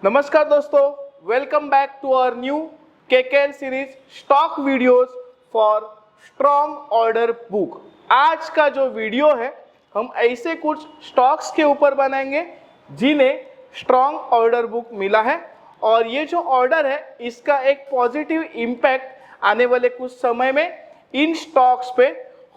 नमस्कार दोस्तों, welcome back to our new KKL series stock videos for strong order book. आज का जो वीडियो है हम ऐसे कुछ स्टॉक्स के ऊपर बनाएंगे जिन्हें स्ट्रॉन्ग ऑर्डर बुक मिला है और ये जो ऑर्डर है इसका एक पॉजिटिव इम्पैक्ट आने वाले कुछ समय में इन स्टॉक्स पे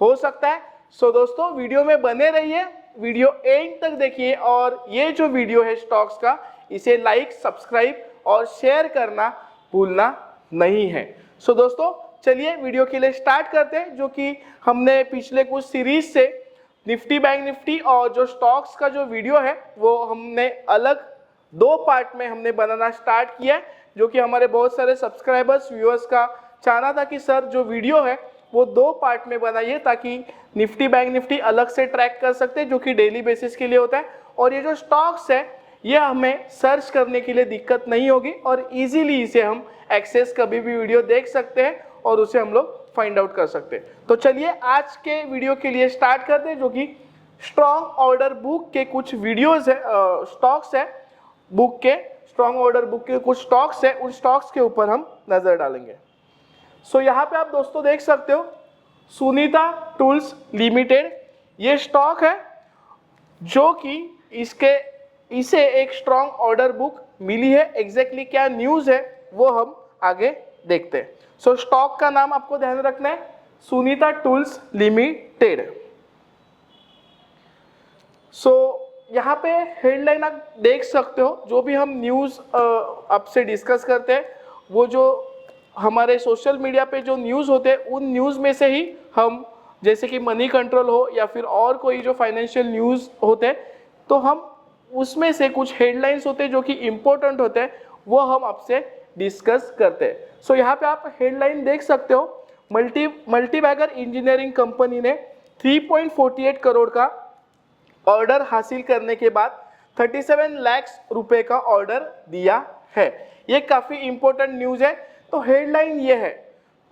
हो सकता है। सो दोस्तों वीडियो में बने रहिए, वीडियो एंड तक देखिए और ये जो वीडियो है स्टॉक्स का इसे लाइक, सब्सक्राइब और शेयर करना भूलना नहीं है। सो दोस्तों चलिए वीडियो के लिए स्टार्ट करते हैं, जो कि हमने पिछले कुछ सीरीज से निफ्टी बैंक निफ्टी और जो स्टॉक्स का जो वीडियो है वो हमने अलग दो पार्ट में हमने बनाना स्टार्ट किया है, जो कि हमारे बहुत सारे सब्सक्राइबर्स व्यूअर्स का चाहना था कि सर जो वीडियो है वो दो पार्ट में बनाइए ताकि निफ्टी बैंक निफ्टी अलग से ट्रैक कर सकते हैं, जो कि डेली बेसिस के लिए होता है। और ये जो स्टॉक्स है ये हमें सर्च करने के लिए दिक्कत नहीं होगी और इजीली इसे हम एक्सेस कभी भी वीडियो देख सकते हैं और उसे हम लोग फाइंड आउट कर सकते हैं। तो चलिए आज के वीडियो के लिए स्टार्ट करते हैं, जो कि स्ट्रॉन्ग ऑर्डर बुक के कुछ वीडियोस है, स्टॉक्स है बुक के, स्ट्रॉन्ग ऑर्डर बुक के कुछ स्टॉक्स है, उन स्टॉक्स के ऊपर हम नजर डालेंगे। सो यहाँ पे आप दोस्तों देख सकते हो सुनीता टूल्स लिमिटेड ये स्टॉक है, जो कि इसे एक स्ट्रॉन्ग ऑर्डर बुक मिली है। एग्जैक्टली क्या न्यूज है वो हम आगे देखते हैं। सो स्टॉक का नाम आपको ध्यान रखना है, सुनीता टूल्स लिमिटेड। सो यहाँ पे हेडलाइन आप देख सकते हो, जो भी हम न्यूज आपसे डिस्कस करते हैं वो जो हमारे सोशल मीडिया पे जो न्यूज़ होते हैं उन न्यूज़ में से ही हम, जैसे कि मनी कंट्रोल हो या फिर और कोई जो फाइनेंशियल न्यूज़ होते हैं, तो हम उसमें से कुछ हेडलाइंस होते हैं जो कि इम्पोर्टेंट होते हैं वो हम आपसे डिस्कस करते हैं। सो यहाँ पे आप हेडलाइन देख सकते हो, मल्टीबैगर इंजीनियरिंग कंपनी ने 3.48 करोड़ का ऑर्डर हासिल करने के बाद 37 लाख रुपए का ऑर्डर दिया है। ये काफ़ी इंपॉर्टेंट न्यूज़ है। तो हेडलाइन ये है,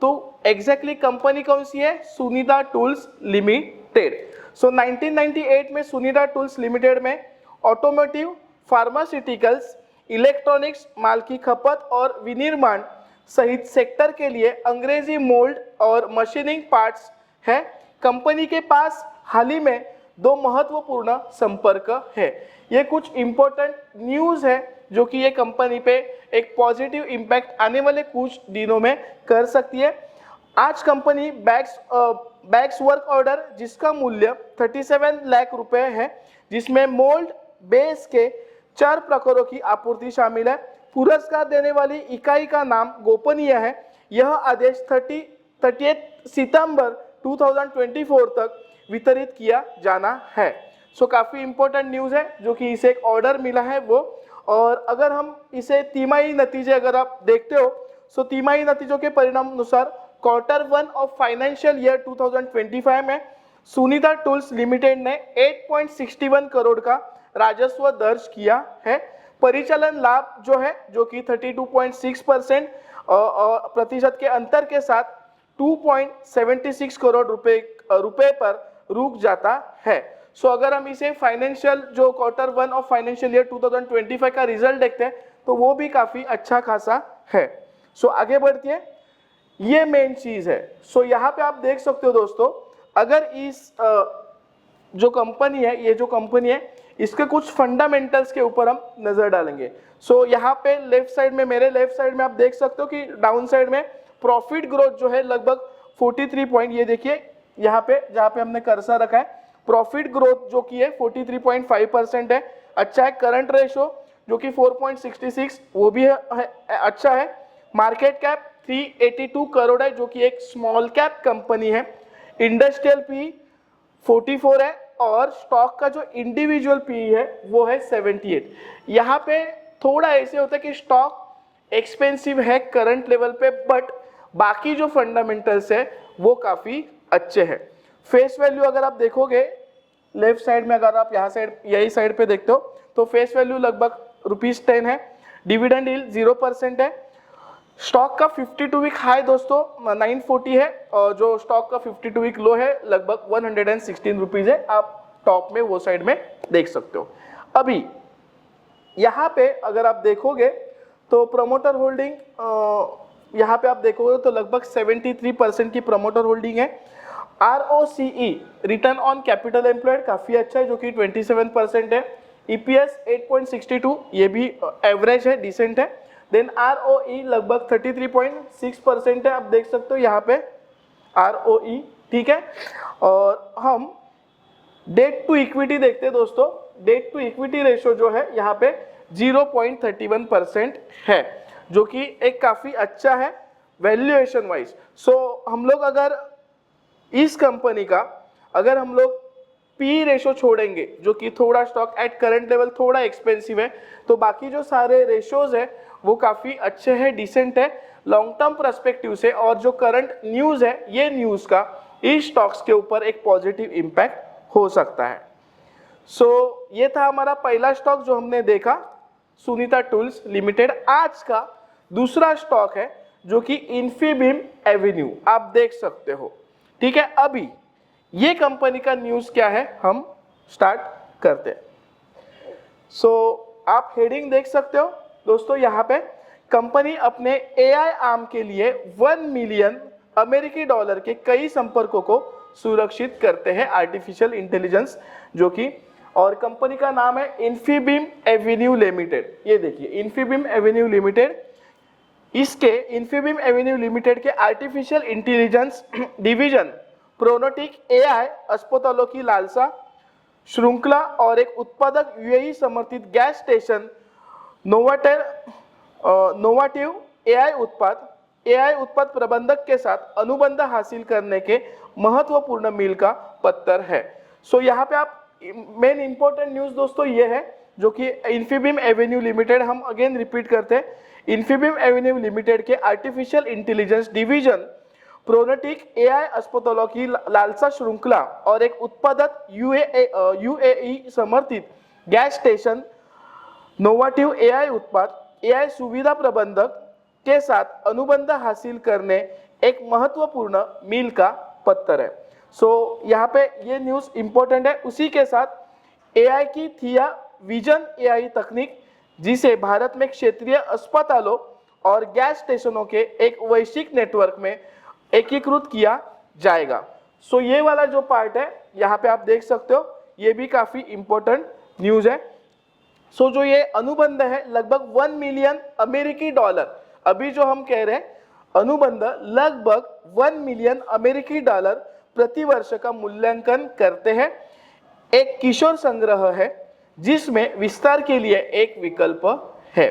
तो एग्जैक्टली कंपनी कौन सी है? Sunita tools limited. सो 1998 में सुनीता टूल्स लिमिटेड में ऑटोमोटिव, फार्मास्यूटिकल्स, इलेक्ट्रॉनिक्स माल की खपत और विनिर्माण सहित सेक्टर के लिए अंग्रेजी मोल्ड और मशीनिंग पार्ट्स है। कंपनी के पास हाल ही में दो महत्वपूर्ण संपर्क है। ये कुछ इंपॉर्टेंट न्यूज़ है जो कि ये कंपनी पे एक पॉजिटिव इम्पैक्ट आने वाले कुछ दिनों में कर सकती है। आज कंपनी बैग्स वर्क ऑर्डर जिसका मूल्य 37 लाख रुपए है, जिसमें मोल्ड बेस के 4 प्रकारों की आपूर्ति शामिल है। पुरस्कार देने वाली इकाई का नाम गोपनीय है। यह आदेश 30 सितंबर 2024 तक वितरित किया जाना है। सो काफ़ी इंपॉर्टेंट न्यूज़ है जो कि इसे एक ऑर्डर मिला है वो। और अगर हम इसे तिमाही नतीजे अगर आप देखते हो, सो तिमाही नतीजों के परिणाम अनुसार Q1 ऑफ फाइनेंशियल ईयर 2025 में सुनीता टूल्स लिमिटेड ने 8.61 करोड़ का राजस्व दर्ज किया है। परिचालन लाभ जो है जो कि 32.6% प्रतिशत के अंतर के साथ 2.76 करोड़ रुपए पर रुक जाता है। सो अगर हम इसे फाइनेंशियल जो Q1 ऑफ फाइनेंशियल ईयर 2025 का रिजल्ट देखते हैं तो वो भी काफ़ी अच्छा खासा है। सो आगे बढ़ती है, ये मेन चीज़ है। सो यहाँ पे आप देख सकते हो दोस्तों, अगर इस जो कंपनी है, ये जो कंपनी है इसके कुछ फंडामेंटल्स के ऊपर हम नज़र डालेंगे। सो यहाँ पे लेफ्ट साइड में, मेरे लेफ्ट साइड में आप देख सकते हो कि डाउन साइड में प्रॉफिट ग्रोथ जो है लगभग 43 पॉइंट, ये देखिए यहाँ पे जहाँ पे हमने कर्सर रखा है, प्रॉफिट ग्रोथ जो की है 43.5% है, अच्छा है। करंट रेशो जो कि 4.66 वो भी है अच्छा है। मार्केट कैप 382 करोड़ है जो कि एक स्मॉल कैप कंपनी है। इंडस्ट्रियल पी 44 है और स्टॉक का जो इंडिविजुअल पी है वो है 78। यहाँ पे थोड़ा ऐसे होता है कि स्टॉक एक्सपेंसिव है करंट लेवल पे, बट बाकी जो फंडामेंटल्स है वो काफ़ी अच्छे हैं। फेस वैल्यू अगर आप देखोगे लेफ्ट साइड में, अगर आप यहाँ साइड यही साइड पे देखते हो तो फेस वैल्यू लगभग ₹10 है। डिविडेंड यील्ड 0% है। स्टॉक का 52 वीक हाई दोस्तों 940 है और जो स्टॉक का 52 वीक लो है लगभग 116 रुपीज़ है। आप टॉप में वो साइड में देख सकते हो। अभी यहाँ पे अगर आप देखोगे तो प्रमोटर होल्डिंग यहाँ पे आप देखोगे तो लगभग 73% की प्रमोटर होल्डिंग है। ROCE return on capital employed काफ़ी अच्छा है जो कि 27% है। EPS 8.62 ये भी एवरेज है, डिसेंट है। देन ROE लगभग 33.6% है, आप देख सकते हो यहाँ पे ROE, ठीक है। और हम डेट टू इक्विटी देखते हैं दोस्तों, डेट टू इक्विटी रेशियो जो है यहाँ पे 0.31% है जो कि एक काफ़ी अच्छा है वैल्यूएशन वाइज। सो हम लोग अगर इस कंपनी का अगर हम लोग पी रेशो छोड़ेंगे जो कि थोड़ा स्टॉक एट करंट लेवल थोड़ा एक्सपेंसिव है, तो बाकी जो सारे रेशोज है वो काफ़ी अच्छे हैं, डिसेंट है लॉन्ग टर्म पर्सपेक्टिव से। और जो करंट न्यूज़ है ये न्यूज़ का इस स्टॉक्स के ऊपर एक पॉजिटिव इम्पैक्ट हो सकता है। सो ये था हमारा पहला स्टॉक जो हमने देखा, सुनीता टूल्स लिमिटेड। आज का दूसरा स्टॉक है जो कि इन्फीबीम एवेन्यू, आप देख सकते हो, ठीक है। अभी ये कंपनी का न्यूज़ क्या है हम स्टार्ट करते हैं। सो आप हेडिंग देख सकते हो दोस्तों, यहाँ पे कंपनी अपने AI आर्म के लिए 1 मिलियन अमेरिकी डॉलर के कई संपर्कों को सुरक्षित करते हैं, आर्टिफिशियल इंटेलिजेंस जो कि, और कंपनी का नाम है इन्फीबीम एवेन्यू लिमिटेड। ये देखिए इन्फीबीम एवेन्यू लिमिटेड, इसके इन्फीबीम एवेन्यू लिमिटेड के आर्टिफिशियल इंटेलिजेंस डिवीजन प्रोनोटिक AI अस्पतालों की लालसा श्रृंखला और एक उत्पादक UAE समर्थित गैस स्टेशन नोवाटिव AI उत्पाद प्रबंधक के साथ अनुबंध हासिल करने के महत्वपूर्ण मील का पत्थर है। सो यहाँ पे आप मेन इंपॉर्टेंट न्यूज़ दोस्तों ये है जो कि इन्फीबीम एवेन्यू लिमिटेड, हम अगेन रिपीट करते हैं, इन्फीबीम एवेन्यू लिमिटेड के आर्टिफिशियल इंटेलिजेंस डिवीजन प्रोनोटिक AI अस्पतालों की लालसा श्रृंखला और एक उत्पादक UAE समर्थित गैस स्टेशन नोवाटिव AI सुविधा प्रबंधक के साथ अनुबंध हासिल करने एक महत्वपूर्ण मील का पत्थर है। सो यहाँ पे ये न्यूज़ इंपॉर्टेंट है। उसी के साथ AI की थिया विजन AI तकनीक जिसे भारत में क्षेत्रीय अस्पतालों और गैस स्टेशनों के एक वैश्विक नेटवर्क में एकीकृत किया जाएगा। सो ये वाला जो पार्ट है यहाँ पे आप देख सकते हो, ये भी काफ़ी इंपॉर्टेंट न्यूज़ है। सो जो ये अनुबंध है लगभग 1 मिलियन अमेरिकी डॉलर, अभी जो हम कह रहे हैं अनुबंध लगभग 1 मिलियन अमेरिकी डॉलर प्रति वर्ष का मूल्यांकन करते हैं। एक किशोर संग्रह है जिसमें विस्तार के लिए एक विकल्प है।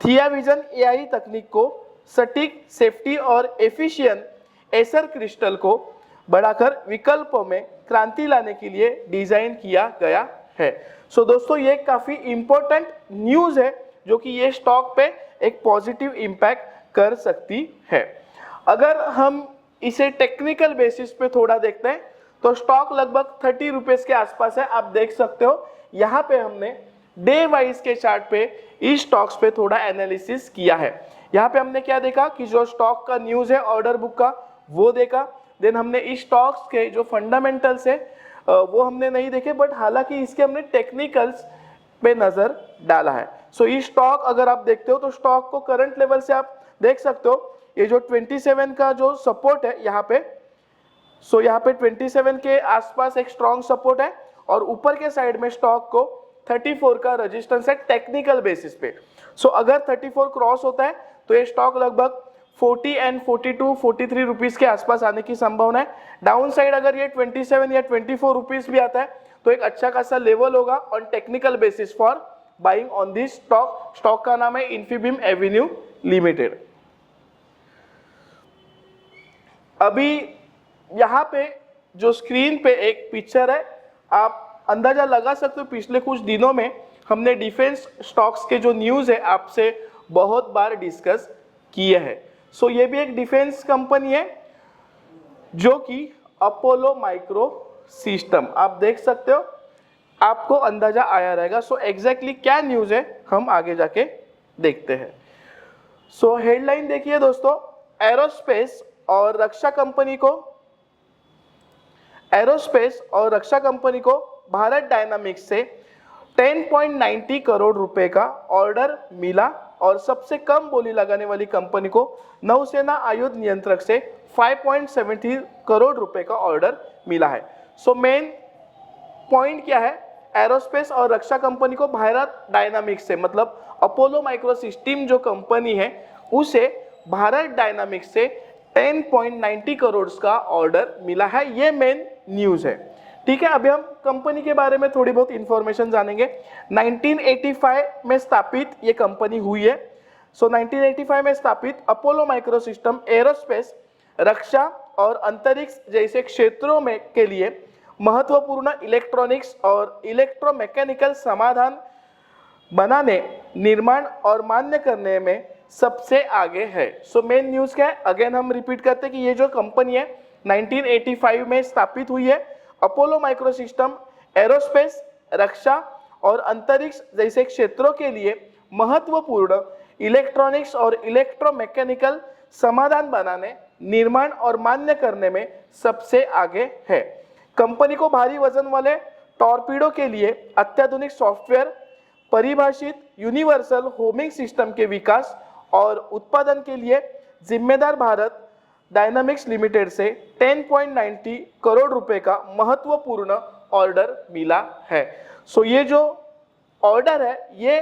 थिया विजन AI तकनीक को सटीक, सेफ्टी और एफिशिएंट एसर क्रिस्टल को बढ़ाकर विकल्पों में क्रांति लाने के लिए डिजाइन किया गया है। सो दोस्तों ये काफी इंपॉर्टेंट न्यूज़ है जो कि ये स्टॉक पे एक पॉजिटिव इम्पैक्ट कर सकती है। अगर हम इसे टेक्निकल बेसिस पे थोड़ा देखते हैं तो स्टॉक लगभग 30 रुपीज के आसपास है, आप देख सकते हो। यहाँ पे हमने डे वाइज के चार्ट पे इस स्टॉक्स पे थोड़ा एनालिसिस किया है। यहाँ पे हमने क्या देखा कि जो स्टॉक का न्यूज़ है ऑर्डर बुक का वो देखा। देन हमने इस स्टॉक्स के जो फंडामेंटल्स है वो हमने नहीं देखे, बट हालांकि इसके हमने टेक्निकल्स पे नजर डाला है। सो इस स्टॉक अगर आप देखते हो तो स्टॉक को करंट लेवल से आप देख सकते हो, ये जो 27 का जो सपोर्ट है यहाँ पे, सो यहाँ पे 27 के आसपास एक स्ट्रॉन्ग सपोर्ट है और ऊपर के साइड में स्टॉक को 34 का रेजिस्टेंस है टेक्निकल बेसिस पे। सो अगर 34 क्रॉस होता है तो ये स्टॉक लगभग 40 एंड 42, 43 रुपीज के आसपास आने की संभावना है। डाउन साइड अगर ये 27 या 24 रुपीज भी आता है तो एक अच्छा खासा लेवल होगा on technical basis for buying on this stock. Stock का नाम है इन्फीबीम एवेन्यू लिमिटेड। अभी यहाँ पे जो स्क्रीन पे एक पिक्चर है, आप अंदाजा लगा सकते हो पिछले कुछ दिनों में हमने डिफेंस स्टॉक्स के जो न्यूज़ है आपसे बहुत बार डिस्कस किए हैं। सो ये भी एक डिफेंस कंपनी है जो कि अपोलो माइक्रो सिस्टम, आप देख सकते हो, आपको अंदाजा आया रहेगा। सो एग्जैक्टली क्या न्यूज़ है हम आगे जाके देखते हैं। सो हेडलाइन देखिए दोस्तों, एरोस्पेस और रक्षा कंपनी को भारत डायनामिक्स से 10.90 करोड़ रुपए का ऑर्डर मिला और सबसे कम बोली लगाने वाली कंपनी को नौसेना आयुध नियंत्रक से 5.73 करोड़ रुपए का ऑर्डर मिला है। सो मेन पॉइंट क्या है, एरोस्पेस और रक्षा कंपनी को भारत डायनामिक्स से, मतलब अपोलो माइक्रो सिस्टम जो कंपनी है उसे भारत डायनामिक्स से 10.90 करोड़ का ऑर्डर मिला है। ये मेन न्यूज है। ठीक है, अभी हम कंपनी के बारे में थोड़ी बहुत इंफॉर्मेशन जानेंगे। 1985 में स्थापित ये कंपनी हुई है। 1985 में स्थापित अपोलो माइक्रो सिस्टम एरोस्पेस, रक्षा और अंतरिक्ष जैसे क्षेत्रों में के लिए महत्वपूर्ण इलेक्ट्रॉनिक्स और इलेक्ट्रोमैकेनिकल समाधान बनाने, निर्माण और मान्य करने में सबसे आगे है। सो मेन न्यूज क्या है, अगेन हम रिपीट करते हैं कि ये जो कंपनी है 1985 में स्थापित हुई है। अपोलो माइक्रो सिस्टम एरोस्पेस, रक्षा और अंतरिक्ष जैसे क्षेत्रों के लिए महत्वपूर्ण इलेक्ट्रॉनिक्स और इलेक्ट्रोमैकेनिकल समाधान बनाने, निर्माण और मान्य करने में सबसे आगे है। कंपनी को भारी वजन वाले टॉर्पीडो के लिए अत्याधुनिक सॉफ्टवेयर, परिभाषित यूनिवर्सल होमिंग सिस्टम के विकास और उत्पादन के लिए जिम्मेदार भारत डायनामिक्स लिमिटेड से 10.90 करोड़ रुपए का महत्वपूर्ण ऑर्डर मिला है। सो ये जो ऑर्डर है ये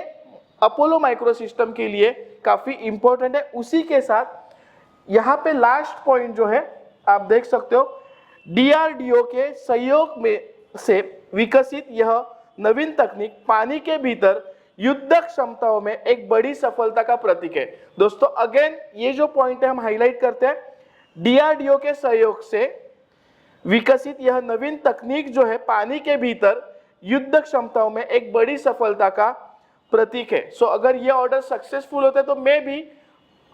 अपोलो माइक्रो सिस्टम के लिए काफ़ी इंपॉर्टेंट है। उसी के साथ यहाँ पे लास्ट पॉइंट जो है आप देख सकते हो, DRDO के सहयोग में से विकसित यह नवीन तकनीक पानी के भीतर युद्ध क्षमताओं में एक बड़ी सफलता का प्रतीक है। दोस्तों अगेन ये जो पॉइंट है हम हाईलाइट करते हैं, DRDO के सहयोग से विकसित यह नवीन तकनीक जो है पानी के भीतर युद्ध क्षमताओं में एक बड़ी सफलता का प्रतीक है। सो अगर ये ऑर्डर सक्सेसफुल होते तो मे भी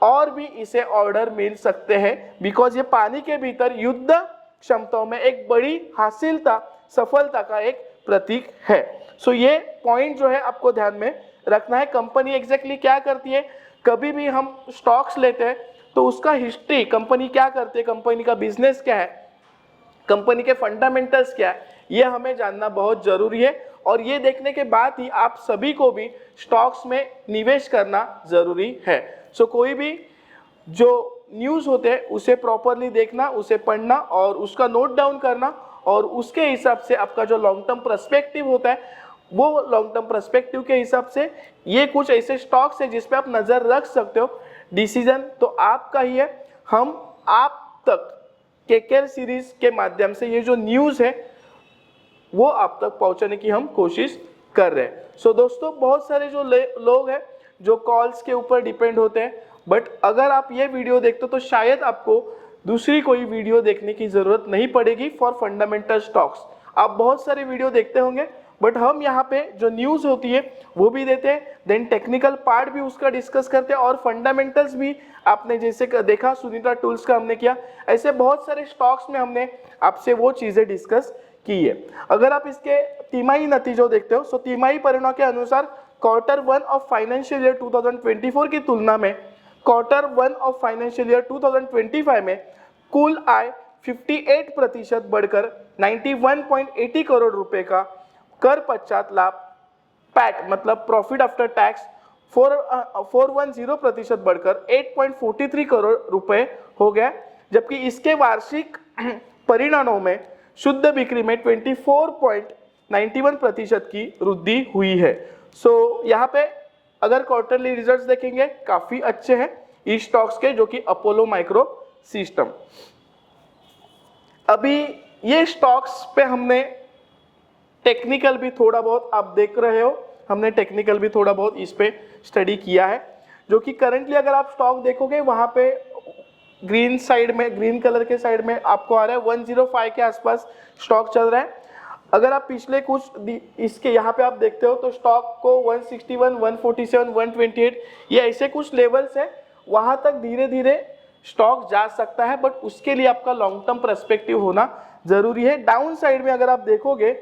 और भी इसे ऑर्डर मिल सकते हैं, बिकॉज ये पानी के भीतर युद्ध क्षमताओं में एक बड़ी हासिलता, सफलता का एक प्रतीक है। सो ये पॉइंट जो है आपको ध्यान में रखना है। कंपनी एग्जैक्टली क्या करती है, कभी भी हम स्टॉक्स लेते हैं तो उसका हिस्ट्री, कंपनी क्या करती है, कंपनी का बिजनेस क्या है, कंपनी के फंडामेंटल्स क्या है, ये हमें जानना बहुत जरूरी है। और ये देखने के बाद ही आप सभी को भी स्टॉक्स में निवेश करना जरूरी है। सो कोई भी जो न्यूज़ होते हैं उसे प्रॉपरली देखना, उसे पढ़ना और उसका नोट डाउन करना, और उसके हिसाब से आपका जो लॉन्ग टर्म पर्सपेक्टिव होता है वो लॉन्ग टर्म पर्सपेक्टिव के हिसाब से ये कुछ ऐसे स्टॉक्स है जिस पे आप नज़र रख सकते हो। डिसीजन तो आपका ही है। हम आप तक केकेआर सीरीज के माध्यम से ये जो न्यूज़ है वो आप तक पहुंचाने की हम कोशिश कर रहे हैं। सो दोस्तों बहुत सारे जो लोग हैं जो कॉल्स के ऊपर डिपेंड होते हैं, बट अगर आप ये वीडियो देखते हो तो शायद आपको दूसरी कोई वीडियो देखने की ज़रूरत नहीं पड़ेगी फॉर फंडामेंटल स्टॉक्स। आप बहुत सारे वीडियो देखते होंगे, बट हम यहाँ पे जो न्यूज़ होती है वो भी देते हैं, देन टेक्निकल पार्ट भी उसका डिस्कस करते हैं, और फंडामेंटल्स भी आपने जैसे देखा सुनीता टूल्स का हमने किया, ऐसे बहुत सारे स्टॉक्स में हमने आपसे वो चीज़ें डिस्कस की है। अगर आप इसके तिमाही नतीजों देखते हो, सो तिमाही परिणाम के अनुसार Q1 ऑफ फाइनेंशियल ईयर 2024 की तुलना में Q1 ऑफ फाइनेंशियल ईयर 2025 में कुल आय 58% बढ़कर 91.80 करोड़ रुपए का, कर पश्चात लाभ पैट मतलब प्रॉफिट आफ्टर टैक्स 410% बढ़कर 8.43 करोड़ रुपए हो गया, जबकि इसके वार्षिक परिणामों में शुद्ध बिक्री में 24.91% की वृद्धि हुई है। सो यहाँ पे अगर क्वार्टरली रिजल्ट्स देखेंगे काफ़ी अच्छे हैं इस स्टॉक्स के, जो कि अपोलो माइक्रो सिस्टम। अभी ये स्टॉक्स पे हमने टेक्निकल भी थोड़ा बहुत, आप देख रहे हो हमने टेक्निकल भी थोड़ा बहुत इस पे स्टडी किया है, जो कि करंटली अगर आप स्टॉक देखोगे वहाँ पे ग्रीन साइड में, ग्रीन कलर के साइड में आपको आ रहा है 105 के आसपास स्टॉक चल रहा है। अगर आप पिछले कुछ इसके यहाँ पे आप देखते हो तो स्टॉक को 161, 147, 128 ये ऐसे कुछ लेवल्स है, वहाँ तक धीरे धीरे स्टॉक जा सकता है, बट उसके लिए आपका लॉन्ग टर्म पर्सपेक्टिव होना जरूरी है। डाउन साइड में अगर आप देखोगे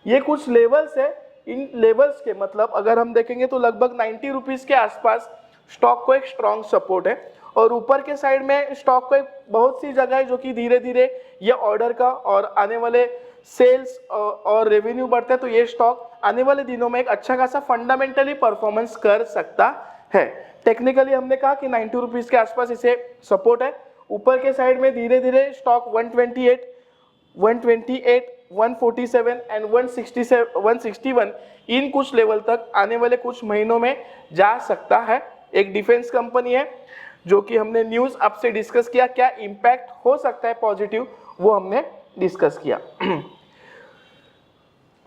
ये कुछ लेवल्स है, इन लेवल्स के मतलब अगर हम देखेंगे तो लगभग 90 रुपीज़ के आसपास स्टॉक को एक स्ट्रॉन्ग सपोर्ट है, और ऊपर के साइड में स्टॉक को एक बहुत सी जगह है जो कि धीरे धीरे ये ऑर्डर का और आने वाले सेल्स और रेवेन्यू बढ़ता है तो ये स्टॉक आने वाले दिनों में एक अच्छा खासा फंडामेंटली परफॉर्मेंस कर सकता है। टेक्निकली हमने कहा कि 90 रुपीज के आसपास इसे सपोर्ट है। ऊपर के साइड में धीरे धीरे स्टॉक 128, 147 एंड 161 इन कुछ लेवल तक आने वाले कुछ महीनों में जा सकता है। एक डिफेंस कंपनी है जो कि हमने न्यूज़ आपसे डिस्कस किया, क्या इम्पैक्ट हो सकता है पॉजिटिव वो हमने डिस्कस किया।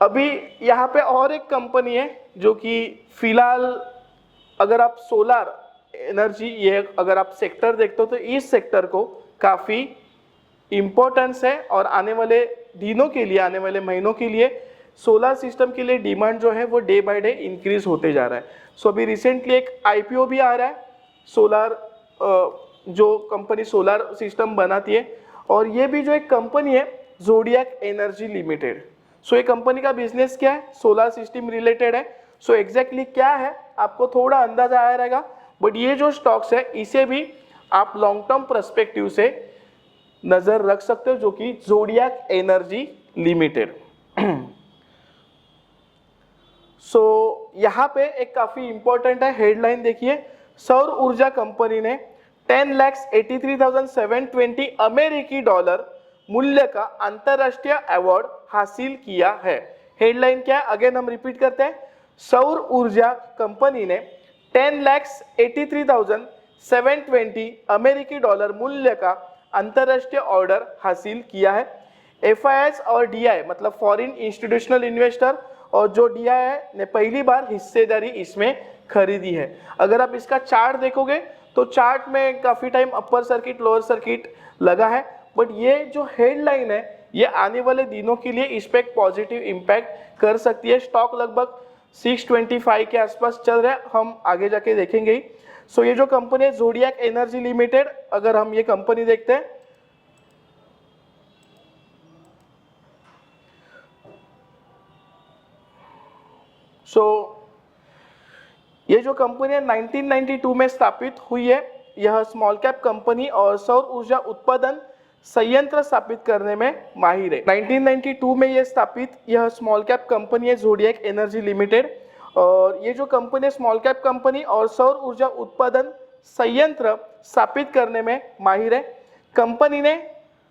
अभी यहाँ पे और एक कंपनी है जो कि फिलहाल अगर आप सोलर एनर्जी ये अगर आप सेक्टर देखते हो तो इस सेक्टर को काफ़ी इम्पोर्टेंस है और आने वाले दिनों के लिए, आने वाले महीनों के लिए सोलर सिस्टम के लिए डिमांड जो है वो डे बाय डे इंक्रीज होते जा रहा है। सो अभी रिसेंटली एक आईपीओ भी आ रहा है सोलर, जो कंपनी सोलर सिस्टम बनाती है, और ये भी जो एक कंपनी है ज़ोडिएक एनर्जी लिमिटेड। सो ये कंपनी का बिजनेस क्या है, सोलर सिस्टम रिलेटेड है। सो एग्जैक्टली क्या है आपको थोड़ा अंदाजा आया रहेगा, बट ये जो स्टॉक्स है इसे भी आप लॉन्ग टर्म पर्सपेक्टिव से नजर रख सकते हो, जो कि ज़ोडिएक एनर्जी लिमिटेड। सो यहाँ पे एक काफी इंपॉर्टेंट है हेडलाइन देखिए, सौर ऊर्जा कंपनी ने 10,83,720 अमेरिकी डॉलर मूल्य का अंतरराष्ट्रीय अवार्ड हासिल किया है। हेडलाइन क्या है, अगेन हम रिपीट करते हैं, सौर ऊर्जा कंपनी ने 10,83,720 अमेरिकी डॉलर मूल्य का अंतरराष्ट्रीय ऑर्डर हासिल किया है। FIS और DI मतलब फॉरेन इंस्टीट्यूशनल इन्वेस्टर और जो DI है ने पहली बार हिस्सेदारी इसमें खरीदी है। अगर आप इसका चार्ट देखोगे तो चार्ट में काफ़ी time upper circuit lower circuit लगा है, बट ये जो हेडलाइन है ये आने वाले दिनों के लिए इस पर एक पॉजिटिव इम्पैक्ट कर सकती है। स्टॉक लगभग 625 के आसपास चल रहा है, हम आगे जाके देखेंगे ही। सो ये जो कंपनी है ज़ोडिएक एनर्जी लिमिटेड, अगर हम ये कंपनी देखते हैं ये जो कंपनी है 1992 में स्थापित हुई है। यह स्मॉल कैप कंपनी और सौर ऊर्जा उत्पादन संयंत्र स्थापित करने में माहिर है। 1992 में यह स्थापित यह स्मॉल कैप कंपनी है ज़ोडिएक एनर्जी लिमिटेड, और ये जो कंपनी है स्मॉल कैप कंपनी और सौर ऊर्जा उत्पादन संयंत्र स्थापित करने में माहिर है। कंपनी ने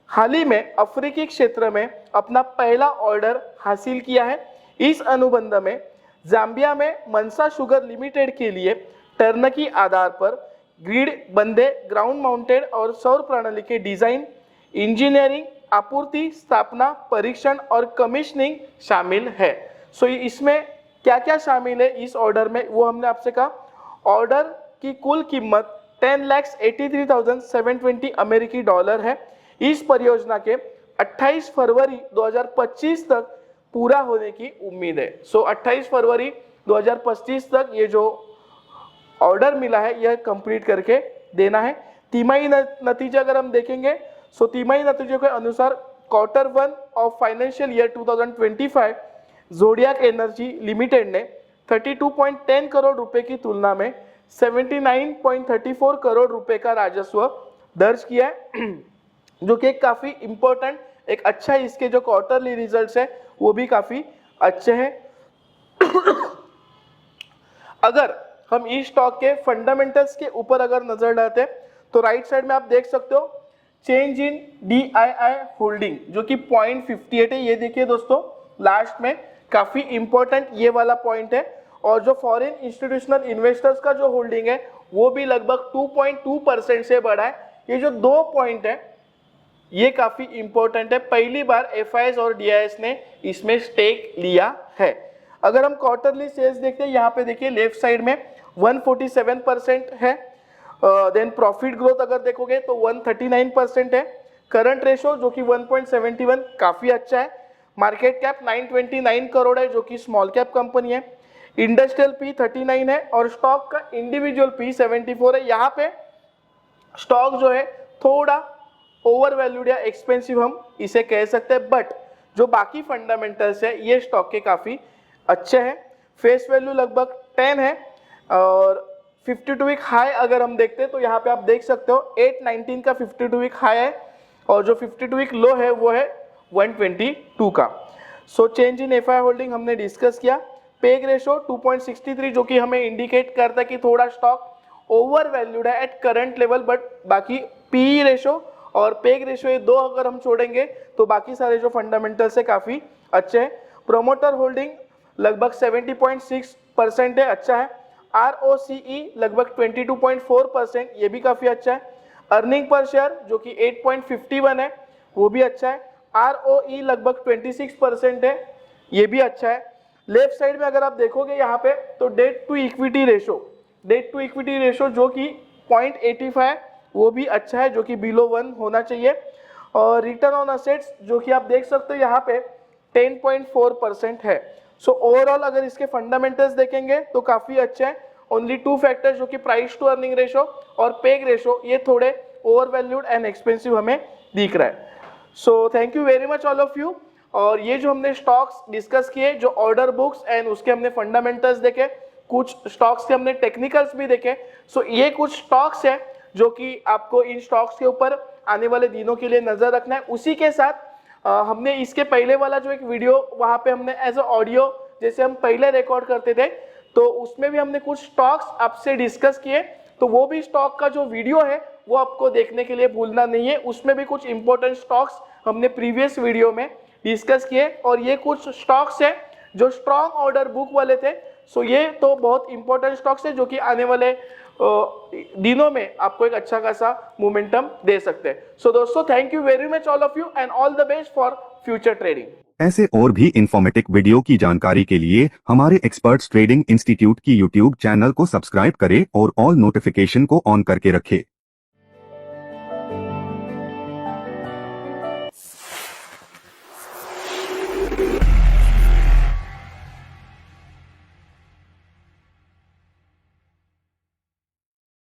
हाल ही में अफ्रीकी क्षेत्र में अपना पहला ऑर्डर हासिल किया है। इस अनुबंध में जाम्बिया में मनसा शुगर लिमिटेड के लिए टर्नकी आधार पर ग्रिड बंदे ग्राउंड माउंटेड और सौर प्रणाली के डिजाइन, इंजीनियरिंग, आपूर्ति, स्थापना, परीक्षण और कमीशनिंग शामिल है। सो इसमें क्या क्या शामिल है इस ऑर्डर में वो हमने आपसे कहा। ऑर्डर की कुल कीमत 10,83,720 अमेरिकी डॉलर है। इस परियोजना के 28 फरवरी 2025 तक पूरा होने की उम्मीद है। सो 28 फरवरी 2025 तक ये जो ऑर्डर मिला है यह कंप्लीट करके देना है। तिमाही नतीजे अगर हम देखेंगे, सो तिमाही नतीजों के अनुसार quarter 1 of financial year 2025 zodiac energy limited ने 32.10 करोड़ रुपए की तुलना में 79.34 करोड़ रुपए का राजस्व दर्ज किया है, जो कि काफी इंपॉर्टेंट एक अच्छा, इसके जो क्वार्टरली रिजल्ट्स है वो भी काफी अच्छे हैं। अगर हम इस स्टॉक के फंडामेंटल्स के ऊपर अगर नजर डालते हैं तो राइट साइड में आप देख सकते हो चेंज इन DII होल्डिंग जो कि 0.58 है। ये देखिए दोस्तों, लास्ट में काफी इंपॉर्टेंट ये वाला पॉइंट है, और जो फॉरेन इंस्टीट्यूशनल इन्वेस्टर्स का जो होल्डिंग है वो भी लगभग 2.2% से बढ़ा है। ये जो 2 पॉइंट है ये काफी इंपॉर्टेंट है, पहली बार FIS और DIS ने इसमें स्टेक लिया है। अगर हम क्वार्टरली सेल्स देखते हैं, यहाँ पे देखिए लेफ्ट साइड में 147% है। देन प्रॉफिट ग्रोथ अगर देखोगे तो 139% है। करंट रेशो जो कि 1.71 काफी अच्छा है। मार्केट कैप 929 करोड़ है जो कि स्मॉल कैप कंपनी है। इंडस्ट्रियल P 39 है और स्टॉक का इंडिविजुअल P 74 है। यहाँ पे स्टॉक जो है थोड़ा ओवर वैल्यूड या एक्सपेंसिव हम इसे कह सकते हैं, बट जो बाकी फंडामेंटल्स है ये स्टॉक के काफी अच्छे हैं। फेस वैल्यू लगभग 10 है और 52 वीक हाई अगर हम देखते हैं तो यहाँ पे आप देख सकते हो 819 का 52 वीक हाई है और जो 52 वीक लो है वो है 122 का। So change in FI holding हमने डिस्कस किया। पेग रेशो 2.63 जो कि हमें इंडिकेट करता है कि थोड़ा स्टॉक ओवर वैल्यूड है एट करंट लेवल, बट बाकी पीई रेशो और पेग रेशो ये दो अगर हम छोड़ेंगे तो बाकी सारे जो फंडामेंटल्स है काफ़ी अच्छे हैं। प्रोमोटर होल्डिंग लगभग 70.6% है, अच्छा है। ROCE लगभग 22.4%, ये भी काफ़ी अच्छा है। अर्निंग पर शेयर जो कि 8.51 है, वो भी अच्छा है। ROE लगभग 26% है, ये भी अच्छा है। लेफ्ट साइड में अगर आप देखोगे यहाँ पे तो डेट टू इक्विटी रेशो जो कि 0.85 है, वो भी अच्छा है, जो कि बिलो 1 होना चाहिए। और रिटर्न ऑन असेट्स जो कि आप देख सकते हो यहाँ पे 10.4% है। सो ओवरऑल अगर इसके फंडामेंटल्स देखेंगे तो काफ़ी अच्छे हैं। ओनली 2 फैक्टर्स जो कि प्राइस टू अर्निंग रेशो और पेग रेशो, ये थोड़े ओवर वैल्यूड एंड एक्सपेंसिव हमें दिख रहा है। So thank you very much all of you. और ये जो हमने स्टॉक्स डिस्कस किए, जो ऑर्डर बुक्स एंड उसके हमने फंडामेंटल्स देखे, कुछ स्टॉक्स के हमने टेक्निकल्स भी देखे। सो ये कुछ स्टॉक्स हैं जो कि आपको इन स्टॉक्स के ऊपर आने वाले दिनों के लिए नजर रखना है। उसी के साथ हमने इसके पहले वाला जो एक वीडियो वहाँ पे हमने एज अ ऑडियो जैसे हम पहले रिकॉर्ड करते थे, तो उसमें भी हमने कुछ स्टॉक्स आपसे डिस्कस किए। तो वो भी स्टॉक का जो वीडियो है वो आपको देखने के लिए भूलना नहीं है। उसमें भी कुछ इंपॉर्टेंट स्टॉक्स हमने प्रीवियस वीडियो में डिस्कस किए, और ये कुछ स्टॉक्स है जो स्ट्रॉन्ग ऑर्डर बुक वाले थे। सो ये तो बहुत इंपॉर्टेंट स्टॉक्स है जो कि आने वाले दिनों में आपको एक अच्छा खासा मोमेंटम दे सकते हैं। सो दोस्तों, thank you very much all of you and all the best for future trading. ऐसे और भी इंफॉर्मेटिव वीडियो की जानकारी के लिए हमारे एक्सपर्ट्स ट्रेडिंग इंस्टीट्यूट की यूट्यूब चैनल को सब्सक्राइब करें और ऑल नोटिफिकेशन को ऑन करके रखें।